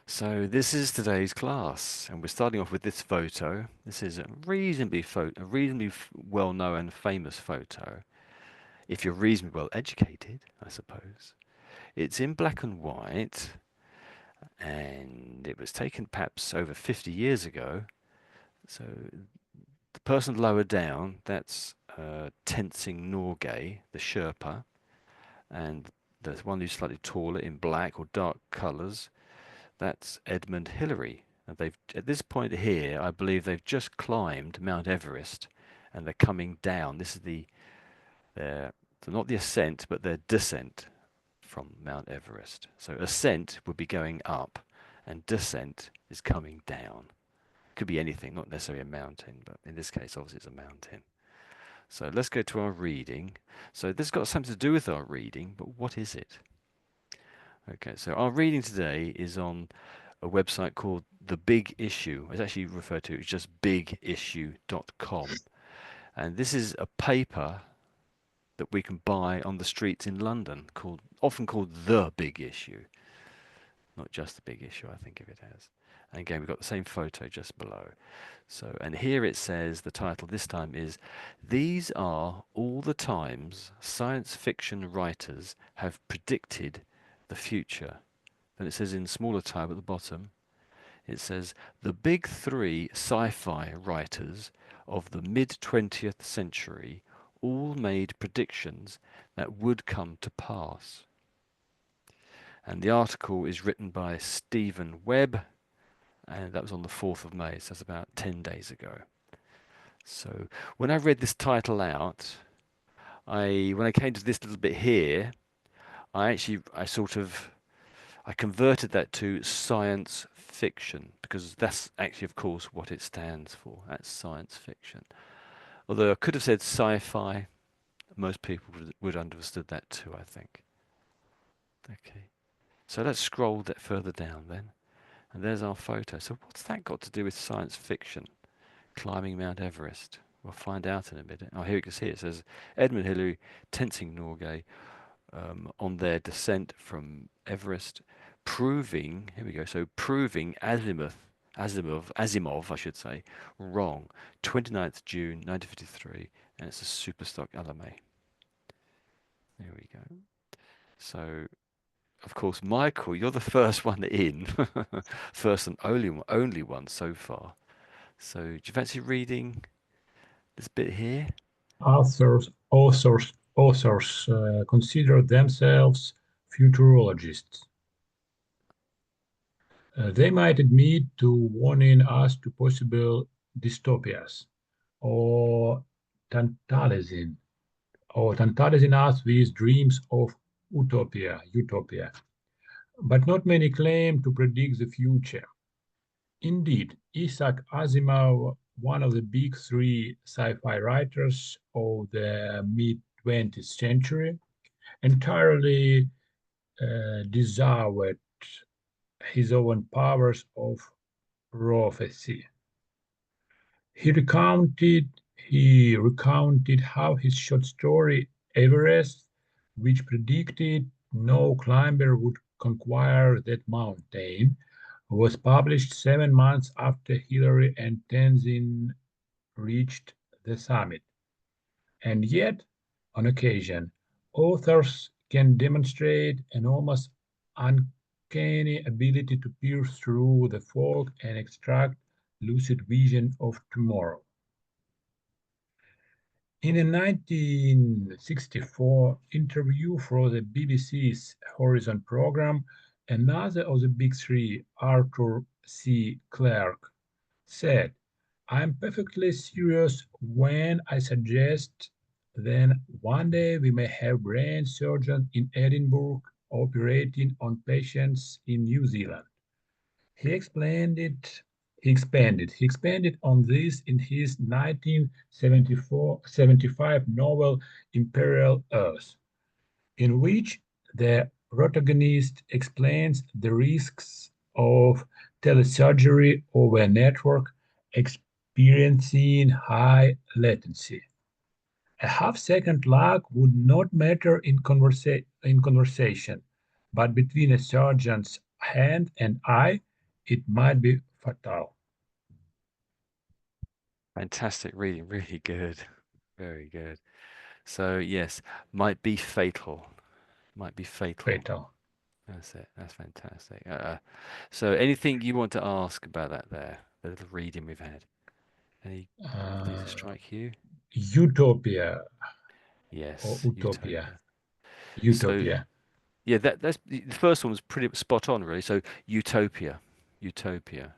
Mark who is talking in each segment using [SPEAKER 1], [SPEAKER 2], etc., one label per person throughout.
[SPEAKER 1] So this is today's class, and we're starting off with this photo. This is a reasonably well-known and famous photo, if you're reasonably well educated, I suppose. It's in black and white, and it was taken perhaps over 50 years ago. So the person lower down, that's Tenzing Norgay, the Sherpa, and there's one who's slightly taller in black or dark colours. That's Edmund Hillary. And they've at this point here, I believe they've just climbed Mount Everest, and they're coming down. This is their so not the ascent, but their descent from Mount Everest. So ascent would be going up, and descent is coming down. Could be anything, not necessarily a mountain, but in this case, obviously, it's a mountain. So let's go to our reading. So this has got something to do with our reading, but what is it? Okay, so our reading today is on a website called The Big Issue. It's actually referred to as just bigissue.com. And this is a paper that we can buy on the streets in London, often called The Big Issue. Not just The Big Issue, I think of it as. And again, we've got the same photo just below. So, and here it says, the title this time is, These are all the times science fiction writers have predicted the future. Then it says in smaller type at the bottom, it says, the big three sci-fi writers of the mid-20th century all made predictions that would come to pass. And the article is written by Stephen Webb, and that was on the 4th of May, so that's about 10 days ago. So when I read this title out, when I came to this little bit here, I converted that to science fiction because that's actually, of course, what it stands for. That's science fiction. Although I could have said sci-fi, most people would have understood that too, I think. Okay, so let's scroll that further down then. And there's our photo. So what's that got to do with science fiction? Climbing Mount Everest. We'll find out in a minute. Oh, here you can see it says Edmund Hillary, Tenzing Norgay, on their descent from Everest, proving, here we go, so proving Asimov, I should say, wrong. 29th June 1953, and it's a Superstock LMA. There we go. So, of course, Michael, you're the first one in, first and only one so far. So, do you fancy reading this bit here?
[SPEAKER 2] Authors consider themselves futurologists. They might admit to warning us to possible dystopias or tantalizing tantalizing us with dreams of utopia. But not many claim to predict the future. Indeed, Isaac Asimov, one of the big three sci-fi writers of the mid-20th century, entirely disavowed his own powers of prophecy. He recounted how his short story Everest, which predicted no climber would conquer that mountain, was published 7 months after Hillary and Tenzin reached the summit. And yet, on occasion, authors can demonstrate an almost uncanny ability to pierce through the fog and extract lucid vision of tomorrow. In a 1964 interview for the BBC's Horizon program, another of the big three, Arthur C. Clarke, said, I'm perfectly serious when I suggest then one day we may have brain surgeons in Edinburgh operating on patients in New Zealand. He explained it. He expanded on this in his 1974-75 novel Imperial Earth, in which the protagonist explains the risks of telesurgery over a network experiencing high latency. A half-second lag would not matter in conversation, but between a surgeon's hand and eye, it might be fatal.
[SPEAKER 1] Fantastic reading, really good. Very good. So yes, might be fatal. Might be fatal.
[SPEAKER 2] Fatal.
[SPEAKER 1] That's it. That's fantastic. So anything you want to ask about that there, the little reading we've had? Any things that
[SPEAKER 2] Uh,
[SPEAKER 1] strike you?
[SPEAKER 2] Utopia or
[SPEAKER 1] Yes,
[SPEAKER 2] utopia.
[SPEAKER 1] utopia. So
[SPEAKER 2] Utopia.
[SPEAKER 1] yeah, that's the first one was pretty spot on, really. So utopia, utopia.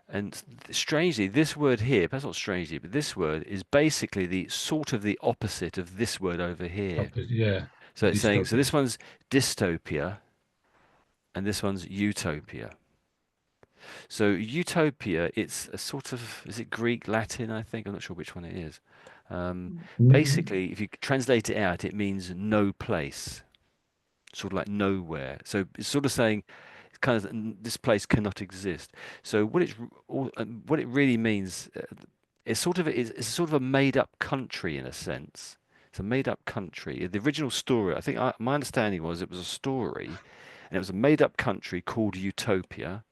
[SPEAKER 1] And strangely, this word here, that's not strangely, but this word is basically the sort of the opposite of this word over here.
[SPEAKER 2] Yeah.
[SPEAKER 1] So it's saying, so
[SPEAKER 2] Dystopia.
[SPEAKER 1] this one's dystopia and this one's utopia. So utopia, it's a sort of, is it Greek, Latin, I think? I'm not sure which one it is. Um,
[SPEAKER 2] Mm,
[SPEAKER 1] Basically, if you translate it out, it means no place, sort of like nowhere. So it's sort of saying, it's kind of this place cannot exist. So what it really means, it's sort of a made up country in a sense. It's a made up country. The original story, my understanding was it was a story, and it was a made up country called Utopia.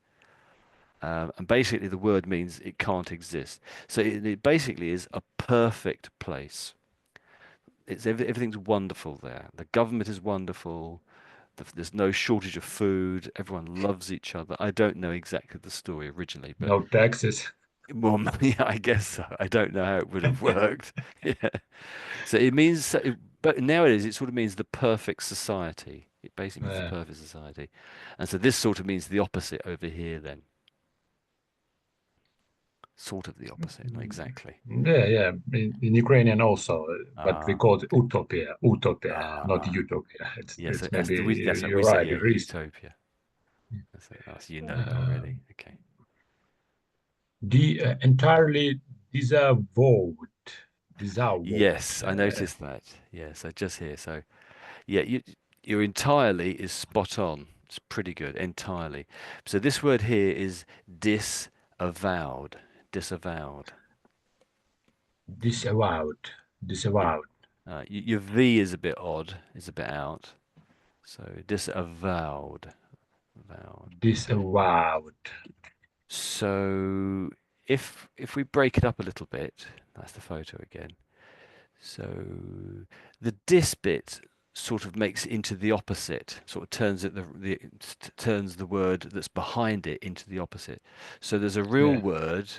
[SPEAKER 1] And basically, the word means it can't exist. So it basically is a perfect place. Everything's wonderful there. The government is wonderful. There's no shortage of food. Everyone loves each other. I don't know exactly the story originally, but
[SPEAKER 2] no taxes.
[SPEAKER 1] well, yeah, I guess so. I don't know how it would have worked. Yeah. So it means, but nowadays it sort of means the perfect society. It basically means the
[SPEAKER 2] Yeah.
[SPEAKER 1] perfect society, and so this sort of means the opposite over here. Then, sort of the opposite, not exactly.
[SPEAKER 2] Yeah, yeah. In Ukrainian also, but we
[SPEAKER 1] Ah,
[SPEAKER 2] call it
[SPEAKER 1] okay.
[SPEAKER 2] utopia, utopia, not
[SPEAKER 1] Ah,
[SPEAKER 2] utopia.
[SPEAKER 1] yes,
[SPEAKER 2] It's maybe
[SPEAKER 1] that's how we
[SPEAKER 2] you're
[SPEAKER 1] say it.
[SPEAKER 2] right.
[SPEAKER 1] Yeah,
[SPEAKER 2] It is.
[SPEAKER 1] utopia. That's it. Oh, so you know that already.
[SPEAKER 2] Um,
[SPEAKER 1] Okay.
[SPEAKER 2] the entirely disavowed, disavowed.
[SPEAKER 1] Yes, I noticed that. Yes, I just hear. So, yeah, you're entirely is spot on. It's pretty good. Entirely. So this word here is disavowed. Disavowed.
[SPEAKER 2] Disavowed,
[SPEAKER 1] Your
[SPEAKER 2] disavowed,
[SPEAKER 1] your V is a bit odd. Is a bit out. So disavowed. Avowed.
[SPEAKER 2] disavowed.
[SPEAKER 1] So if we break it up a little bit, that's the photo again. So the dis bit sort of makes it into the opposite, sort of turns the word that's behind it into the opposite. So there's a real
[SPEAKER 2] Yeah,
[SPEAKER 1] word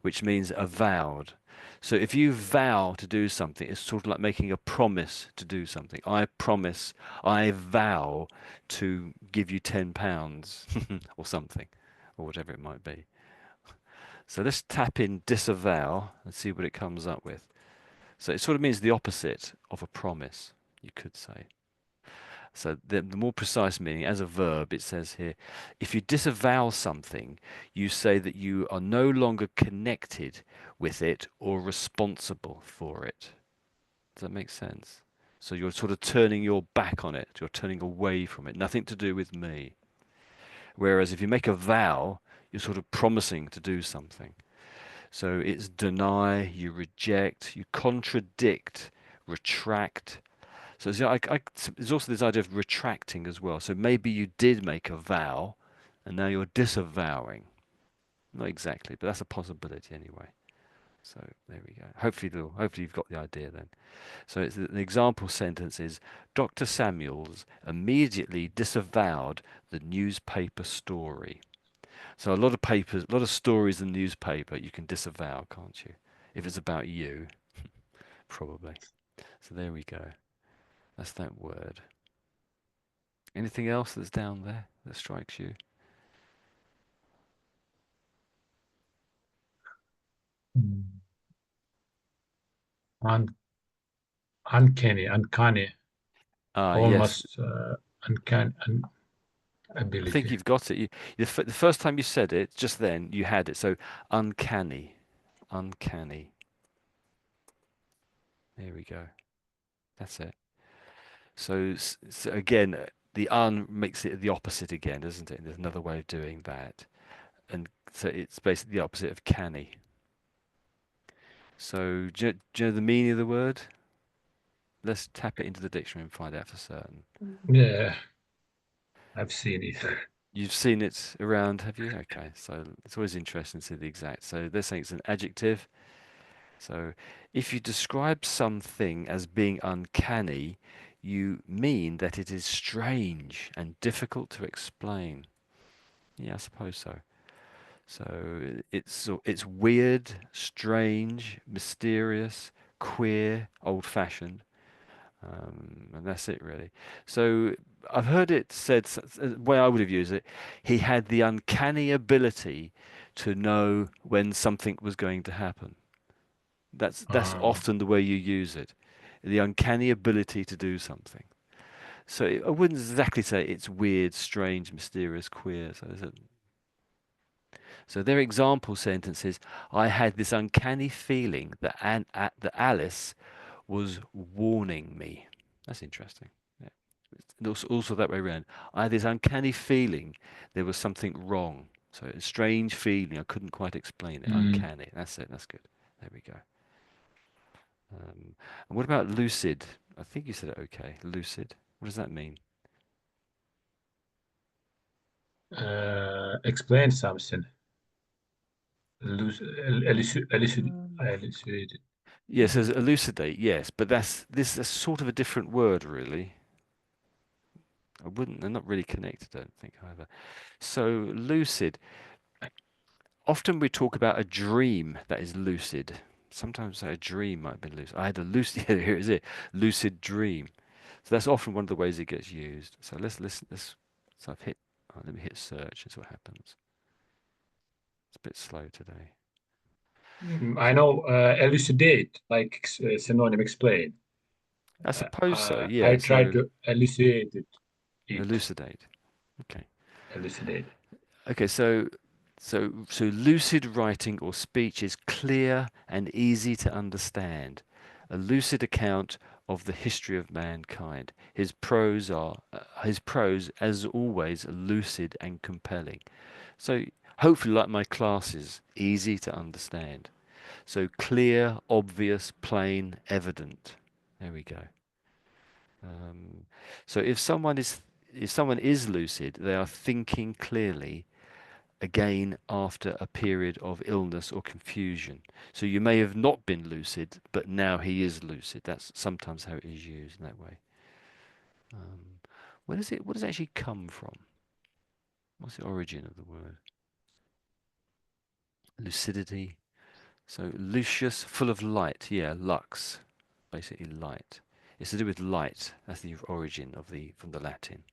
[SPEAKER 1] which means avowed. So if you vow to do something, it's sort of like making a promise to do something. I promise, I vow to give you £10 or something, or whatever it might be. So let's tap in disavow and see what it comes up with. So it sort of means the opposite of a promise, you could say. So the more precise meaning, as a verb, it says here, if you disavow something, you say that you are no longer connected with it or responsible for it. Does that make sense? So you're sort of turning your back on it, you're turning away from it, nothing to do with me. Whereas if you make a vow, you're sort of promising to do something. So it's deny, you reject, you contradict, retract. So there's also this idea of retracting as well. So maybe you did make a vow and now you're disavowing. Not exactly, but that's a possibility anyway. So there we go. Hopefully you've got the idea then. So an example sentence is Dr. Samuels immediately disavowed the newspaper story. So a lot of stories in the newspaper you can disavow, can't you? If it's about you, probably. So there we go. That's that word. Anything else that's down there that strikes you?
[SPEAKER 2] mm, un, uncanny, uncanny,
[SPEAKER 1] Ah, yes.
[SPEAKER 2] almost uncanny
[SPEAKER 1] I think
[SPEAKER 2] ability.
[SPEAKER 1] you've got it. The first time you said it, just then, you had it. So uncanny. Uncanny. There we go. That's it. So again, the un makes it the opposite again, doesn't it? There's another way of doing that. And so it's basically the opposite of canny. So do you know the meaning of the word? Let's tap it into the dictionary and find out for certain.
[SPEAKER 2] Yeah, I've seen it.
[SPEAKER 1] You've seen it around, have you? Okay, so it's always interesting to see the exact. So they're saying it's an adjective. So if you describe something as being uncanny, you mean that it is strange and difficult to explain. Yeah, I suppose so. So it's weird, strange, mysterious, queer, old-fashioned, and that's it really. So I've heard it said, the way I would have used it, he had the uncanny ability to know when something was going to happen. That's
[SPEAKER 2] Uh,
[SPEAKER 1] often the way you use it, the uncanny ability to do something. So I wouldn't exactly say it's weird, strange, mysterious, queer. So their example sentence is, I had this uncanny feeling that Alice was warning me. That's interesting. Yeah. And also that way around. I had this uncanny feeling there was something wrong. So a strange feeling. I couldn't quite explain it.
[SPEAKER 2] mm,
[SPEAKER 1] Uncanny. That's it. That's good. There we go. And what about lucid? I think you said it okay. Lucid. What does that mean?
[SPEAKER 2] explain something. Elucidate.
[SPEAKER 1] Yes, as elucidate. Yes, but this is sort of a different word, really. I wouldn't. They're not really connected. I don't think either. So lucid. Often we talk about a dream that is lucid. Sometimes a dream might be lucid. I had a lucid. Here is it. Lucid dream. So that's often one of the ways it gets used. So let's listen. So I've hit. Oh, let me hit search and see what happens. It's a bit slow today.
[SPEAKER 2] I know elucidate, like synonym explain.
[SPEAKER 1] I suppose so.
[SPEAKER 2] I
[SPEAKER 1] Yeah.
[SPEAKER 2] try
[SPEAKER 1] So
[SPEAKER 2] to elucidate it.
[SPEAKER 1] elucidate. Okay.
[SPEAKER 2] Elucidate.
[SPEAKER 1] Okay. So lucid writing or speech is clear and easy to understand. A lucid account of the history of mankind. His prose, as always, lucid and compelling. So hopefully, like my classes, easy to understand. So clear, obvious, plain, evident. There we go. Um, so if someone is lucid, they are thinking clearly again after a period of illness or confusion. So you may have not been lucid, but now he is lucid. That's sometimes how it is used in that way. Um, what does it actually come from? What's the origin of the word? Lucidity. So lucius, full of light. Yeah, lux, basically light. It's to do with light. That's the origin of the from the Latin.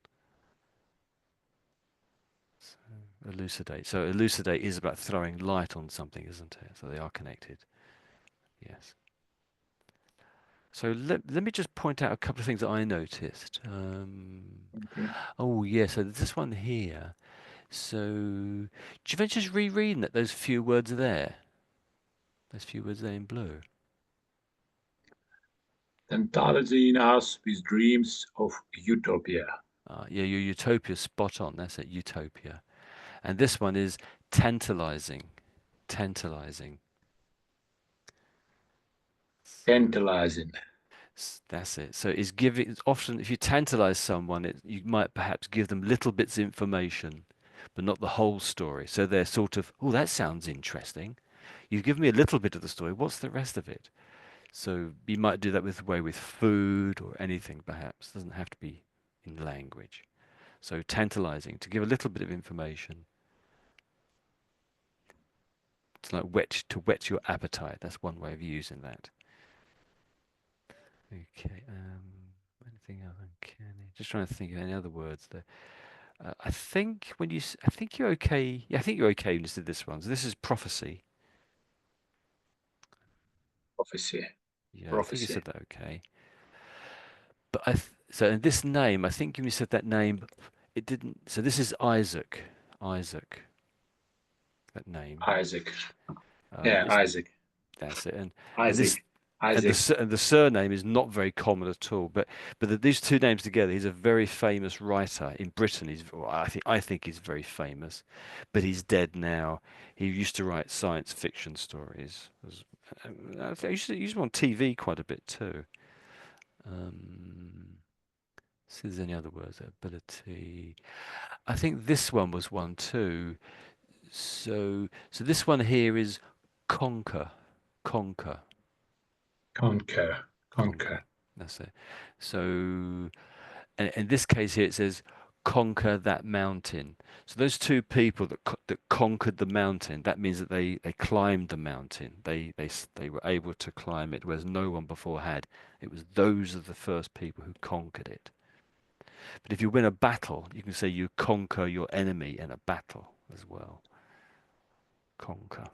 [SPEAKER 1] Elucidate. So elucidate is about throwing light on something, isn't it? So they are connected. Yes. So let me just point out a couple of things that I noticed.
[SPEAKER 2] Okay.
[SPEAKER 1] Oh, yeah, so this one here. So, do you mind just rereading that, those few words there? Those few words there in blue.
[SPEAKER 2] Tantalizing us with dreams of utopia.
[SPEAKER 1] Yeah, your utopia spot on. That's it, utopia. And this one is tantalizing. Tantalizing. So,
[SPEAKER 2] Tantalizing.
[SPEAKER 1] that's it. So it's giving, it's often, if you tantalize someone, you might perhaps give them little bits of information, but not the whole story. So they're sort of, oh, that sounds interesting. You've given me a little bit of the story. What's the rest of it? So you might do that with food or anything, perhaps. It doesn't have to be in language. So tantalizing, to give a little bit of information. It's like to whet your appetite. That's one way of using that. Okay. Anything else uncanny? Just trying to think of any other words there. I think you're okay. Yeah, I think you're okay when you did this one. So this is prophecy.
[SPEAKER 2] Prophecy.
[SPEAKER 1] Yeah, I think you
[SPEAKER 2] Prophecy.
[SPEAKER 1] said that okay. But so in this name, I think when you said that name, it didn't. So this is Isaac. Isaac. That name.
[SPEAKER 2] Isaac. Yeah,
[SPEAKER 1] It's
[SPEAKER 2] Isaac.
[SPEAKER 1] That's it. And this
[SPEAKER 2] Isaac. Isaac.
[SPEAKER 1] and the surname is not very common at all. But these two names together, he's a very famous writer in Britain. Well, I think he's very famous, but he's dead now. He used to write science fiction stories. I think he used them on TV quite a bit too. See if there's any other words. Ability. I think this one was one too. So this one here is conquer, conquer,
[SPEAKER 2] Conquer,
[SPEAKER 1] conquer.
[SPEAKER 2] conquer.
[SPEAKER 1] That's it. So, and in this case here it says conquer that mountain. So those two people that conquered the mountain, that means that they climbed the mountain. They were able to climb it, whereas no one before had. It was those are the first people who conquered it. But if you win a battle, you can say you conquer your enemy in a battle as well. Conquer.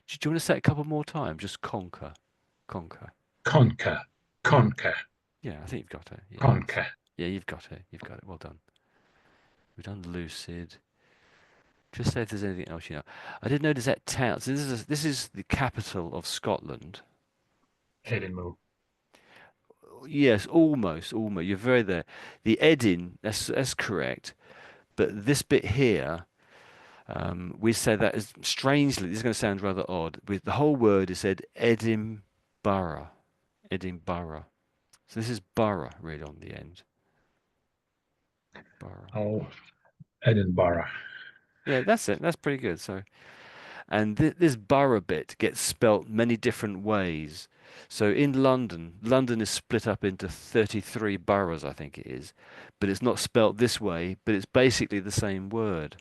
[SPEAKER 1] Do you want to say it a couple more times? Just conquer, conquer.
[SPEAKER 2] Conquer,
[SPEAKER 1] Yeah,
[SPEAKER 2] conquer,
[SPEAKER 1] yeah. I think you've got it. Yeah, that's it.
[SPEAKER 2] conquer.
[SPEAKER 1] Yeah, you've got it. You've got it. Well done. We've done lucid. Just say if there's anything else you know. I did notice that town. So this is the capital of Scotland.
[SPEAKER 2] Edinburgh.
[SPEAKER 1] Yes, almost, almost. You're very there. The Edin. That's correct. But this bit here, we say that as strangely. This is going to sound rather odd. With the whole word is said Edinburgh, Edinburgh. So this is borough really on the end. Borough.
[SPEAKER 2] Oh, Edinburgh.
[SPEAKER 1] Yeah, that's it. That's pretty good. So, and this borough bit gets spelt many different ways. So in London, London is split up into 33 boroughs, I think it is, but it's not spelt this way, but it's basically the same word.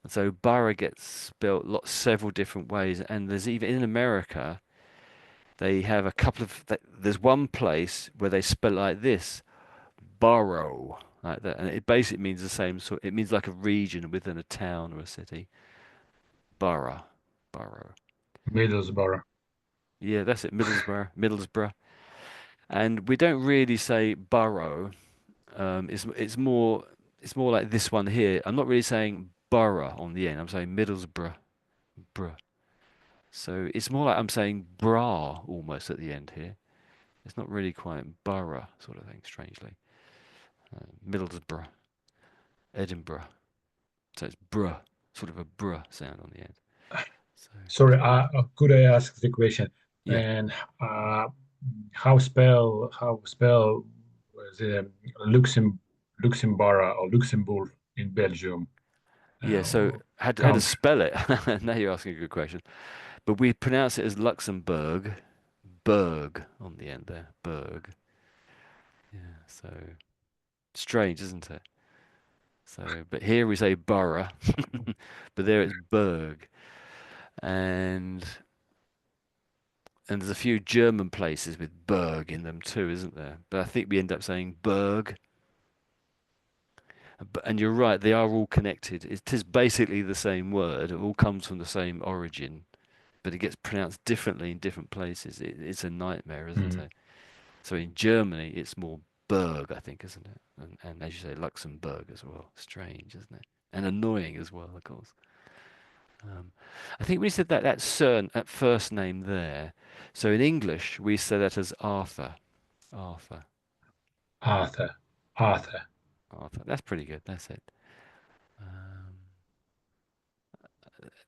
[SPEAKER 1] And so borough gets spelt several different ways. And there's even in America, they have a couple of, there's one place where they spell it like this, borough, like that. And it basically means the same sort, it means like a region within a town or a city. Borough, borough.
[SPEAKER 2] Middlesbrough.
[SPEAKER 1] Yeah, that's it. Middlesbrough, Middlesbrough. And we don't really say borough. It's more like this one here. I'm not really saying borough on the end. I'm saying Middlesbrough, bruh. So it's more like I'm saying bra almost at the end here. It's not really quite borough sort of thing, strangely. Middlesbrough, Edinburgh. So it's bruh, sort of a bruh sound on the end. So
[SPEAKER 2] Sorry, could I ask the question?
[SPEAKER 1] yeah,
[SPEAKER 2] And uh, how spell the Luxembourg or Luxembourg in Belgium?
[SPEAKER 1] yeah. So how to
[SPEAKER 2] Country.
[SPEAKER 1] spell it? Now you're asking a good question. But we pronounce it as Luxembourg, Berg on the end there, Berg. Yeah, so strange, isn't it? So, but here we say borough, but there it's Berg, and and there's a few German places with Berg in them too, isn't there? But I think we end up saying Berg. And you're right, they are all connected. It is basically the same word. It all comes from the same origin, but it gets pronounced differently in different places. It's a nightmare, isn't
[SPEAKER 2] Mm.
[SPEAKER 1] it? So in Germany, it's more Berg, I think, isn't it? And as you say, Luxembourg as well. Strange, isn't it? And annoying as well, of course. Um, I think we said that CERN, that first name there. So in English, we say that as Arthur. Arthur.
[SPEAKER 2] Arthur. Arthur.
[SPEAKER 1] Arthur. That's pretty good. That's it. Um,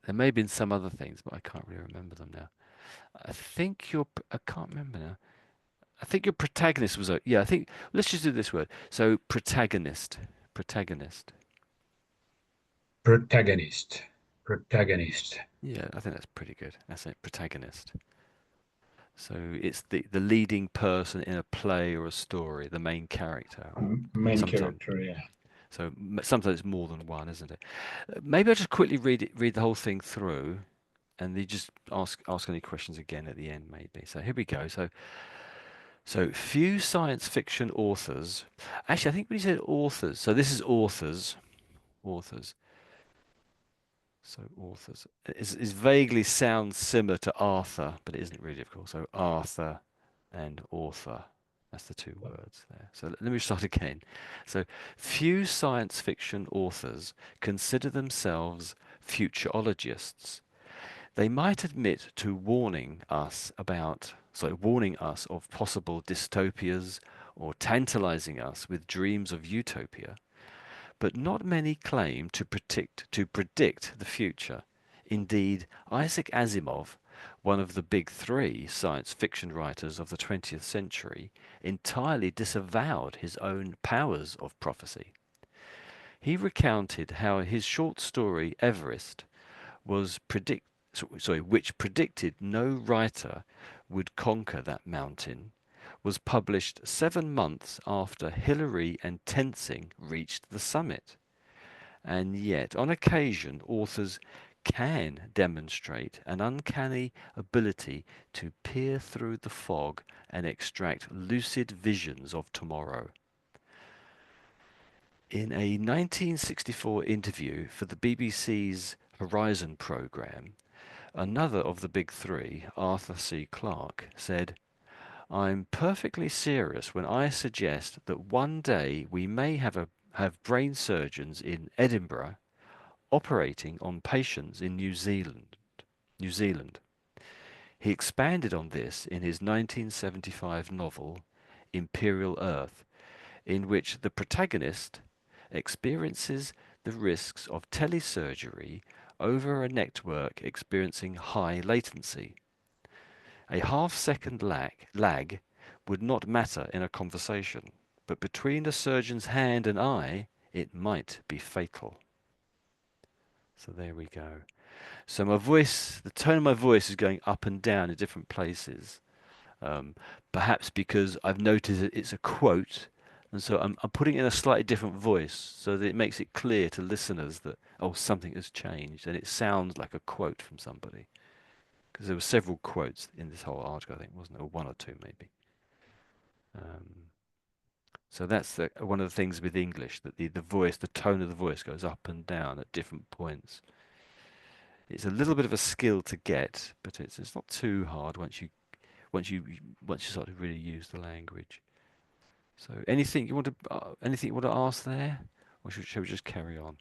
[SPEAKER 1] there may have been some other things, but I can't really remember them now. I can't remember now. I think your protagonist was a, yeah, I think, let's just do this word. So protagonist, protagonist.
[SPEAKER 2] Protagonist. Protagonist.
[SPEAKER 1] Yeah, I think that's pretty good. That's it, protagonist. So it's the leading person in a play or a story, the main character, or
[SPEAKER 2] Main
[SPEAKER 1] sometimes.
[SPEAKER 2] character, yeah.
[SPEAKER 1] So sometimes it's more than one, isn't it? Maybe I'll just quickly read the whole thing through, and then just ask any questions again at the end, maybe. So here we go. So few science fiction authors. Actually, I think we said authors. So this is authors. Authors. So authors is vaguely sounds similar to Arthur, but it isn't really, of course. So Arthur and author. That's the two words there. So let me start again. So few science fiction authors consider themselves futurologists. They might admit to warning us of possible dystopias or tantalizing us with dreams of utopia, but not many claim to predict the future. Indeed, Isaac Asimov, one of the big three science fiction writers of the 20th century, entirely disavowed his own powers of prophecy. He recounted how his short story Everest which predicted no writer would conquer that mountain, was published 7 months after Hillary and Tenzing reached the summit. And yet, on occasion, authors can demonstrate an uncanny ability to peer through the fog and extract lucid visions of tomorrow. In a 1964 interview for the BBC's Horizon programme, another of the big three, Arthur C. Clarke, said, "I'm perfectly serious when I suggest that one day we may have brain surgeons in Edinburgh operating on patients in New Zealand. New Zealand. He expanded on this in his 1975 novel Imperial Earth, in which the protagonist experiences the risks of telesurgery over a network experiencing high latency. A half-second lag would not matter in a conversation, but between a surgeon's hand and eye, it might be fatal." So there we go. So my voice, the tone of my voice is going up and down in different places. Perhaps because I've noticed that it's a quote, and so I'm putting it in a slightly different voice so that it makes it clear to listeners that, oh, something has changed, and it sounds like a quote from somebody. Because there were several quotes in this whole article, I think, wasn't there? Or one or two, maybe. Um, so that's one of the things with English, that the voice, the tone of the voice goes up and down at different points. It's a little bit of a skill to get, but it's not too hard once you once you start to really use the language. So anything you want to ask there, or shall we just carry on?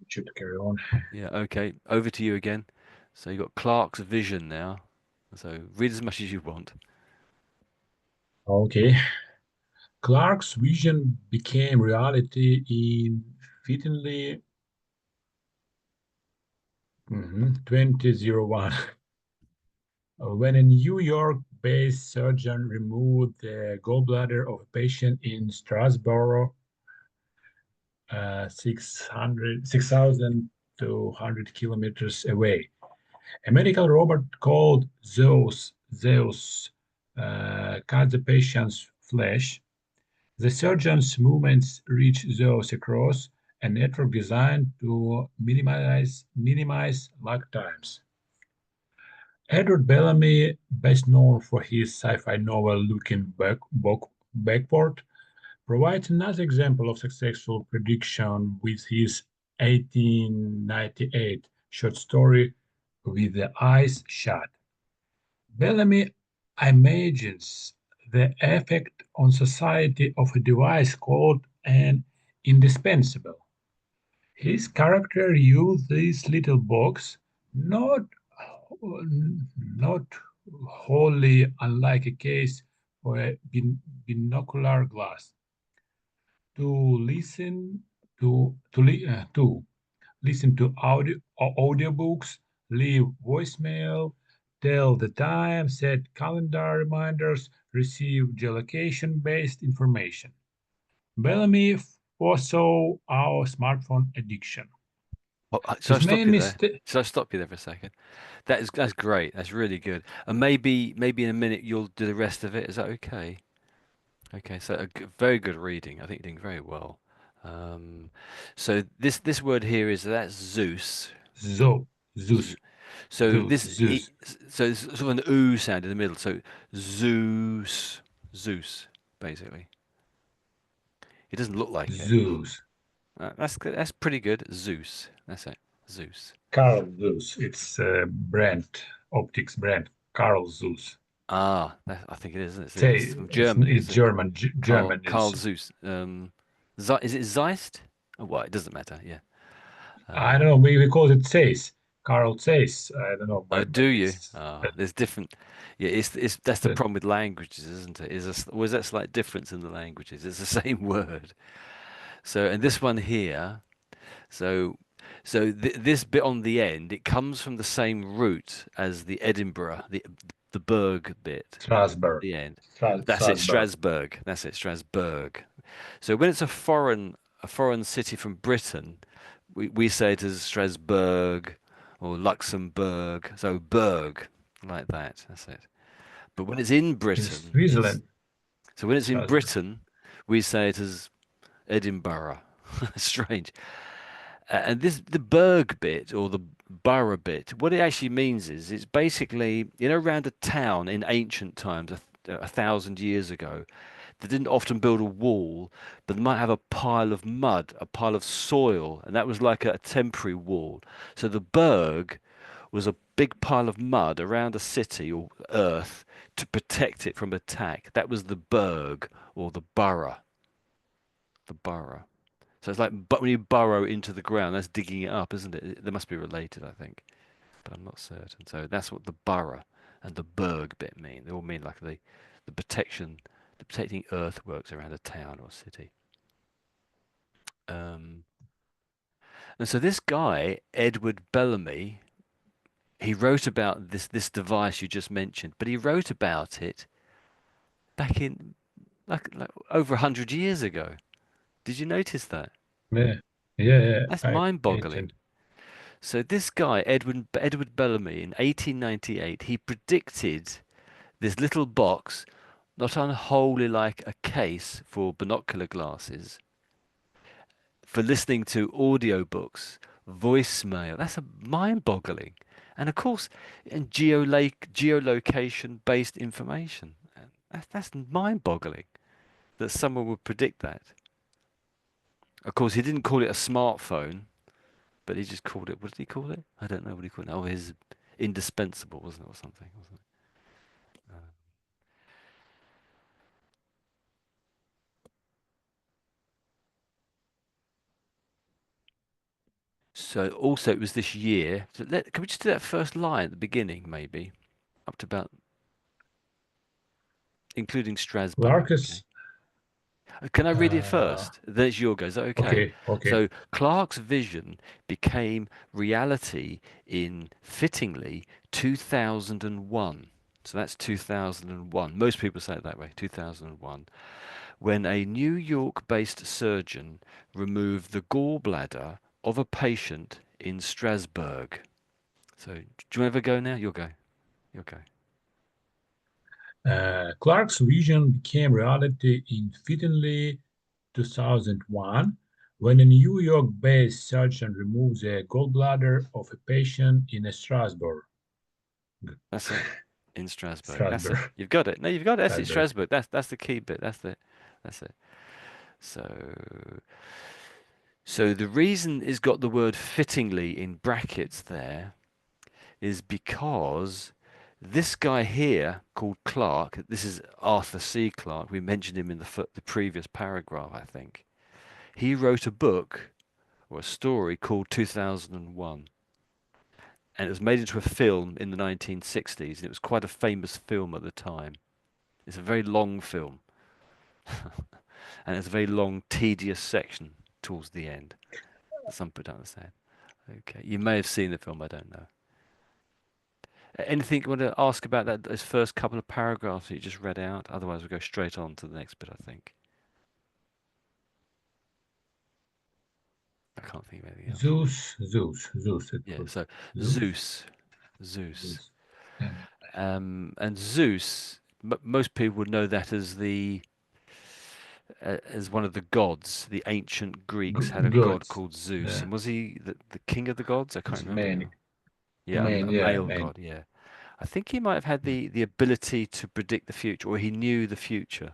[SPEAKER 2] Should carry on.
[SPEAKER 1] Yeah, okay. Over to you again. So you've got Clarke's vision now. So read as much as you want.
[SPEAKER 2] Okay. Clarke's vision became reality in fittingly 2001 when a New York-based surgeon removed the gallbladder of a patient in Strasbourg, 6,200 kilometers away. A medical robot called Zeus cut the patient's flesh. The surgeon's movements reach Zeus across a network designed to minimize lag times. Edward Bellamy, best known for his sci-fi novel Looking Backward, provides another example of successful prediction with his 1898 short story With the Eyes Shut. Bellamy imagines the effect on society of a device called an indispensable. His character used this little box, not, not wholly unlike a case for a binocular glass, to listen to listen to audiobooks, leave voicemail, tell the time, set calendar reminders, receive geolocation-based information. Bellamy foresaw our smartphone addiction.
[SPEAKER 1] Oh,
[SPEAKER 2] His main mistake.
[SPEAKER 1] Shall I stop you there for a second? That's great. That's really good. And maybe in a minute you'll do the rest of it. Is that okay? Okay. So very good reading. I think you're doing very well. Um, so this word here is that's Zeus.
[SPEAKER 2] Zeus,
[SPEAKER 1] So
[SPEAKER 2] Zeus,
[SPEAKER 1] this
[SPEAKER 2] Zeus,
[SPEAKER 1] so it's sort of an oo sound in the middle. So Zeus, basically. It doesn't look like it.
[SPEAKER 2] Zeus.
[SPEAKER 1] That's good. That's pretty good. Zeus. That's it. Zeus.
[SPEAKER 2] Carl Zeus. It's a brand, optics brand. Carl Zeus.
[SPEAKER 1] I think it is. Isn't it?
[SPEAKER 2] Say
[SPEAKER 1] It's from Germany,
[SPEAKER 2] it's
[SPEAKER 1] is it?
[SPEAKER 2] German. German
[SPEAKER 1] Carl
[SPEAKER 2] is.
[SPEAKER 1] Zeus. Is it Zeist? Oh, well, it doesn't matter. Yeah.
[SPEAKER 2] I don't know. We call it Zeiss. Carl Zeiss. I don't know,
[SPEAKER 1] Oh,
[SPEAKER 2] but
[SPEAKER 1] do
[SPEAKER 2] maybe
[SPEAKER 1] you?
[SPEAKER 2] it's.
[SPEAKER 1] There's different. Yeah, it's that's the
[SPEAKER 2] Uh,
[SPEAKER 1] problem with languages, isn't it? Was that slight difference in the languages? It's the same word. So, and this one here. So, this bit on the end, it comes from the same root as the Edinburgh, the Berg bit at
[SPEAKER 2] Strasbourg.
[SPEAKER 1] the end. That's it,
[SPEAKER 2] Strasbourg.
[SPEAKER 1] Strasbourg. That's it, Strasbourg. So when it's a foreign city from Britain, we say it as Strasbourg or Luxembourg. So Berg, like that. That's it. But when it's in
[SPEAKER 2] In
[SPEAKER 1] Britain, it's
[SPEAKER 2] Switzerland,
[SPEAKER 1] so when it's in
[SPEAKER 2] Strasbourg.
[SPEAKER 1] Britain, we say it as Edinburgh. Strange. And this the Berg bit or the borough bit, what it actually means is it's basically around a town in ancient times, a thousand years ago. They didn't often build a wall, but they might have a pile of mud, a pile of soil, and that was like a temporary wall. So the Berg was a big pile of mud around a city or earth to protect it from attack. That was the Berg or the borough. The borough. So it's like, but when you burrow into the ground, that's digging it up, isn't it? They must be related, I think, but I'm not certain. So that's what the borough and the Berg bit mean. They all mean like the protection, the protecting earthworks around a town or city. Um, and so this guy, Edward Bellamy, he wrote about this device you just mentioned, but he wrote about it back in like over 100 years ago. Did you notice that?
[SPEAKER 2] Yeah, yeah,
[SPEAKER 1] That's
[SPEAKER 2] I
[SPEAKER 1] mind-boggling.
[SPEAKER 2] mentioned.
[SPEAKER 1] So this guy, Edward Bellamy, in 1898, he predicted this little box, not unwholly like a case for binocular glasses, for listening to audiobooks, voicemail. That's a mind-boggling. And of course, and geolocation-based information. That's mind-boggling that someone would predict that. Of course, he didn't call it a smartphone, but he just called it. What did he call it? I don't know what he called it. Oh, his indispensable, wasn't it, or something? Wasn't it? So also it was this year. So can we just do that first line at the beginning, maybe, up to about including Strasbourg. Okay.
[SPEAKER 2] Clarkus.
[SPEAKER 1] Can I read it
[SPEAKER 2] Uh,
[SPEAKER 1] first? There's your go. Is that okay?
[SPEAKER 2] okay, okay.
[SPEAKER 1] So Clark's vision became reality in fittingly 2001. So that's 2001. Most people say it that way, 2001, when a New York-based surgeon removed the gallbladder of a patient in Strasbourg. So, do you ever go now? You'll go. You'll go.
[SPEAKER 2] Clark's vision became reality in fittingly 2001 when a New York-based surgeon removed the gallbladder of a patient in Strasbourg.
[SPEAKER 1] That's it. In Strasbourg. That's it.
[SPEAKER 2] Strasbourg.
[SPEAKER 1] You've got it. No, you've got it. That's it.
[SPEAKER 2] Strasbourg.
[SPEAKER 1] Strasbourg. That's the key bit. That's it. That's it. So the reason it's got the word fittingly in brackets there is because this guy here called Clark, this is Arthur C. Clarke. We mentioned him in the previous paragraph, I think. He wrote a book or a story called 2001, and it was made into a film in the 1960s, and it was quite a famous film at the time. It's a very long film, and it's a very long, tedious section towards the end that some people don't understand. Okay, you may have seen the film, I don't know. Anything you want to ask about that, those first couple of paragraphs that you just read out? Otherwise, we'll go straight on to the next bit, I think. I can't think of anything else.
[SPEAKER 2] Zeus, it
[SPEAKER 1] Yeah,
[SPEAKER 2] was
[SPEAKER 1] so
[SPEAKER 2] Zeus,
[SPEAKER 1] Zeus. Zeus.
[SPEAKER 2] Zeus. And
[SPEAKER 1] And Zeus, most people would know that as the as one of the gods. The ancient Greeks had a god
[SPEAKER 2] gods,
[SPEAKER 1] called Zeus,
[SPEAKER 2] yeah,
[SPEAKER 1] and was he the king of the gods? I can't
[SPEAKER 2] it's
[SPEAKER 1] remember
[SPEAKER 2] main,
[SPEAKER 1] now. Yeah, a
[SPEAKER 2] yeah,
[SPEAKER 1] male
[SPEAKER 2] main.
[SPEAKER 1] god. Yeah, I think he might have had the ability to predict the future, or he knew the future.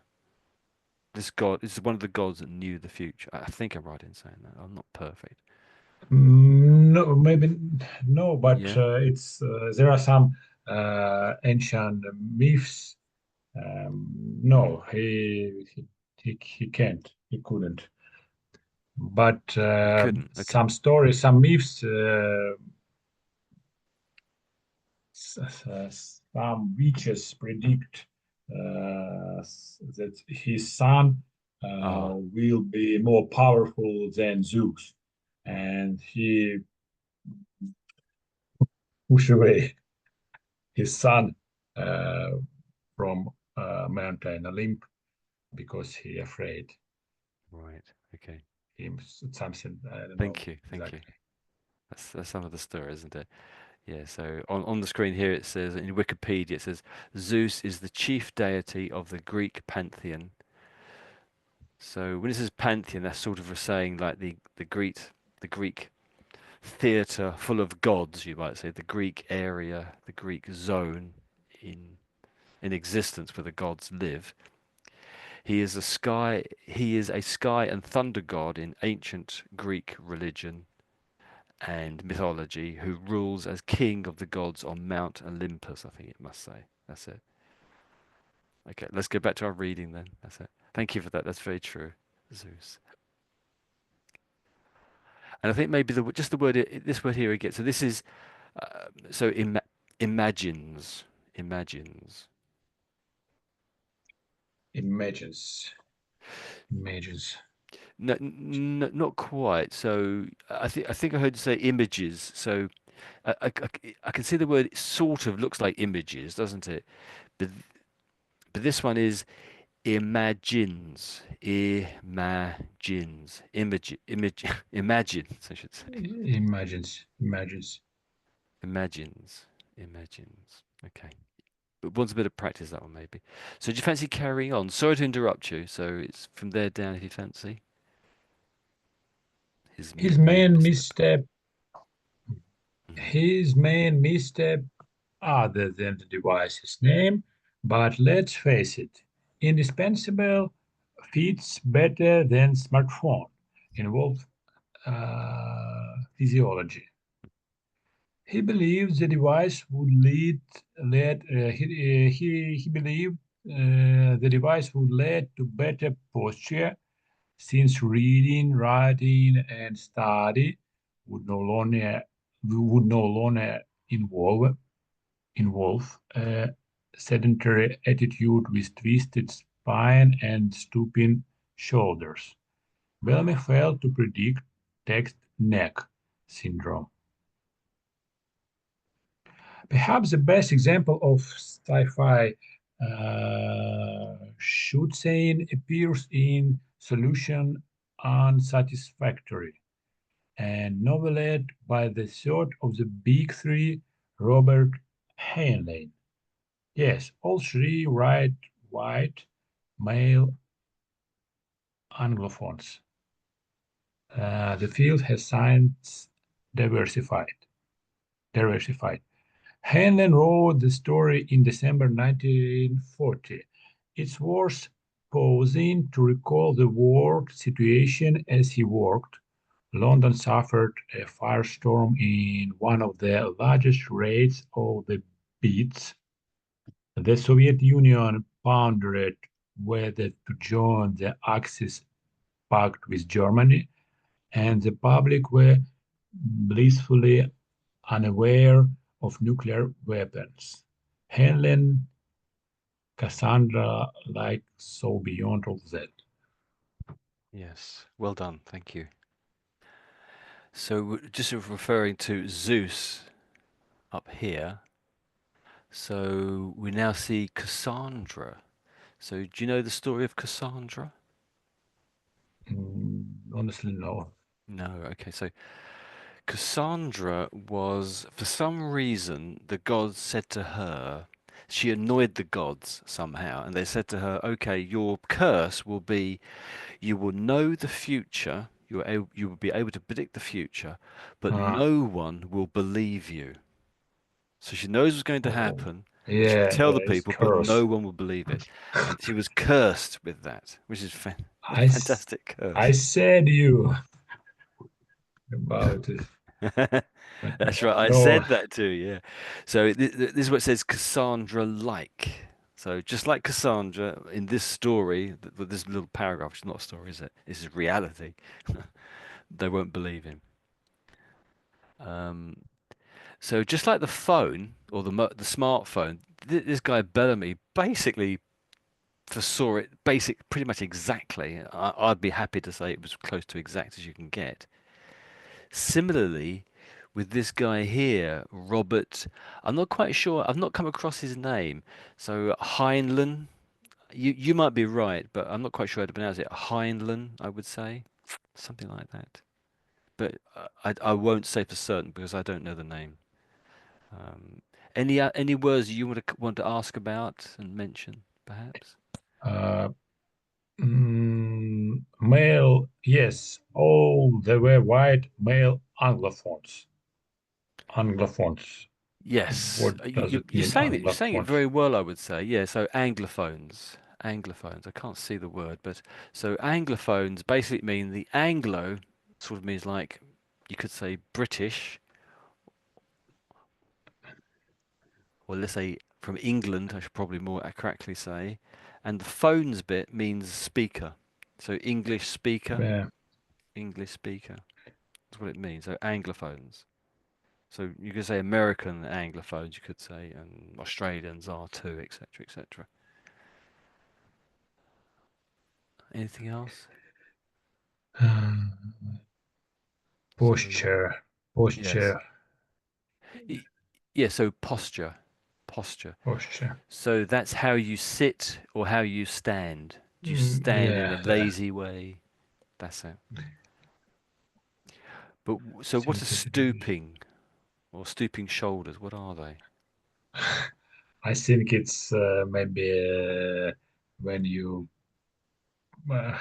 [SPEAKER 1] This god is one of the gods that knew the future. I think I'm right in saying that. I'm not perfect.
[SPEAKER 2] No, maybe no, but
[SPEAKER 1] Yeah,
[SPEAKER 2] it's there are some ancient myths. No, he can't, he couldn't. But
[SPEAKER 1] he couldn't. Okay.
[SPEAKER 2] some stories, some myths, some witches predict that his son
[SPEAKER 1] Ah,
[SPEAKER 2] will be more powerful than Zeus, and he push away his son uh, from mountain Olymp because he afraid.
[SPEAKER 1] Right. Okay.
[SPEAKER 2] Him, something, I don't know
[SPEAKER 1] Thank you. Thank you.
[SPEAKER 2] exactly.
[SPEAKER 1] That's some of the story, isn't it? Yeah. So on the screen here it says in Wikipedia it says Zeus is the chief deity of the Greek pantheon. So when it says pantheon, that's sort of saying like the Greek theatre full of gods, you might say, the Greek area, the Greek zone in in existence where the gods live. He is a sky and thunder god in ancient Greek religion and mythology who rules as king of the gods on Mount Olympus, I think it must say. That's it. Okay, let's go back to our reading then. That's it. Thank you for that. That's very true. Zeus. And I think maybe just the word, this word here again. So this is, so imagines, imagines.
[SPEAKER 2] Imagines, imagines,
[SPEAKER 1] No, not quite. So I think I heard you say images. So I can see the word sort of looks like images, doesn't it? But but this one is imagines, imagines, I should say.
[SPEAKER 2] imagines.
[SPEAKER 1] Imagines, imagines. Okay. But wants a bit of practice, that one maybe. So do you fancy carrying on? Sorry to interrupt you. So it's from there down if you fancy. His
[SPEAKER 2] His
[SPEAKER 1] main
[SPEAKER 2] main
[SPEAKER 1] misstep.
[SPEAKER 2] misstep,
[SPEAKER 1] Mhm.
[SPEAKER 2] his main misstep, other than the device's name, but let's face it, indispensable fits better than smartphone, involve physiology. He believes the device would he believed the device would lead to better posture since reading, writing, and study would no longer would no longer involve a sedentary attitude with twisted spine and stooping shoulders. Bellamy failed to predict text neck syndrome. Perhaps the best example of sci-fi should saying appears in Solution Unsatisfactory, and novelette by the third of the big three, Robert Heinlein. Yes, all three write white male Anglophones. The field has since diversified. diversified. Heinlein wrote the story in December 1940. It's worth pausing to recall the war situation as he worked. London suffered a firestorm in one of the largest raids of the Beats. The Soviet Union pondered whether to join the Axis pact with Germany, and the public were blissfully unaware of nuclear weapons. Helen Cassandra like so beyond all that.
[SPEAKER 1] Yes. Well done. Thank you. So just sort of referring to Zeus up here. So we now see Cassandra. So do you know the story of Cassandra?
[SPEAKER 2] Honestly, no.
[SPEAKER 1] No. Okay. So Cassandra was, for some reason, the gods said to her, she annoyed the gods somehow, and they said to her, "Okay, your curse will be you will know the future, you will be able to predict the future, but
[SPEAKER 2] Uh,
[SPEAKER 1] no one will believe you." So she knows what's going to
[SPEAKER 2] oh,
[SPEAKER 1] happen, and she will
[SPEAKER 2] yeah,
[SPEAKER 1] tell the
[SPEAKER 2] it's
[SPEAKER 1] people, but
[SPEAKER 2] curse.
[SPEAKER 1] no one will believe it. And she was cursed with that, which is a
[SPEAKER 2] I,
[SPEAKER 1] fantastic
[SPEAKER 2] I
[SPEAKER 1] curse.
[SPEAKER 2] said you about it.
[SPEAKER 1] That's right. I
[SPEAKER 2] No,
[SPEAKER 1] said that too. Yeah. So this is what it says Cassandra-like. So just like Cassandra in this story, with this little paragraph, it's not a story, is it? This is reality. They won't believe him. Um, so just like the phone or the smartphone, this guy Bellamy basically foresaw it pretty much exactly. I'd be happy to say it was close to exact as you can get. Similarly, with this guy here, Robert, I'm not quite sure. I've not come across his name. So Heinlein, You might be right, but I'm not quite sure how to pronounce it. Heinlein, I would say, something like that. But I won't say for certain because I don't know the name. Um, any words you want to ask about and mention, perhaps?
[SPEAKER 2] Uh, Male, yes, all they were white male Anglophones. Anglophones.
[SPEAKER 1] Yes,
[SPEAKER 2] What does it mean,
[SPEAKER 1] you're saying it
[SPEAKER 2] Anglophones?
[SPEAKER 1] very well, I would say. Yeah, so anglophones, anglophones. I can't see the word, but so anglophones basically mean the Anglo sort of means like you could say British, or let's say from England. I should probably more correctly say, and the phones bit means speaker. So English speaker,
[SPEAKER 2] Yeah,
[SPEAKER 1] English speaker. That's what it means. So anglophones. So you could say American anglophones, you could say, and Australians are too, etc., etc. Anything else?
[SPEAKER 2] uh,
[SPEAKER 1] So
[SPEAKER 2] posture,
[SPEAKER 1] yes,
[SPEAKER 2] posture,
[SPEAKER 1] Y- yeah. So posture, posture.
[SPEAKER 2] posture.
[SPEAKER 1] So that's how you sit or how you stand. Do you stand in a
[SPEAKER 2] Yeah, yeah.
[SPEAKER 1] lazy way? That's it. But so what is
[SPEAKER 2] Sit-
[SPEAKER 1] stooping or stooping shoulders? What are they?
[SPEAKER 2] I think it's maybe when uh,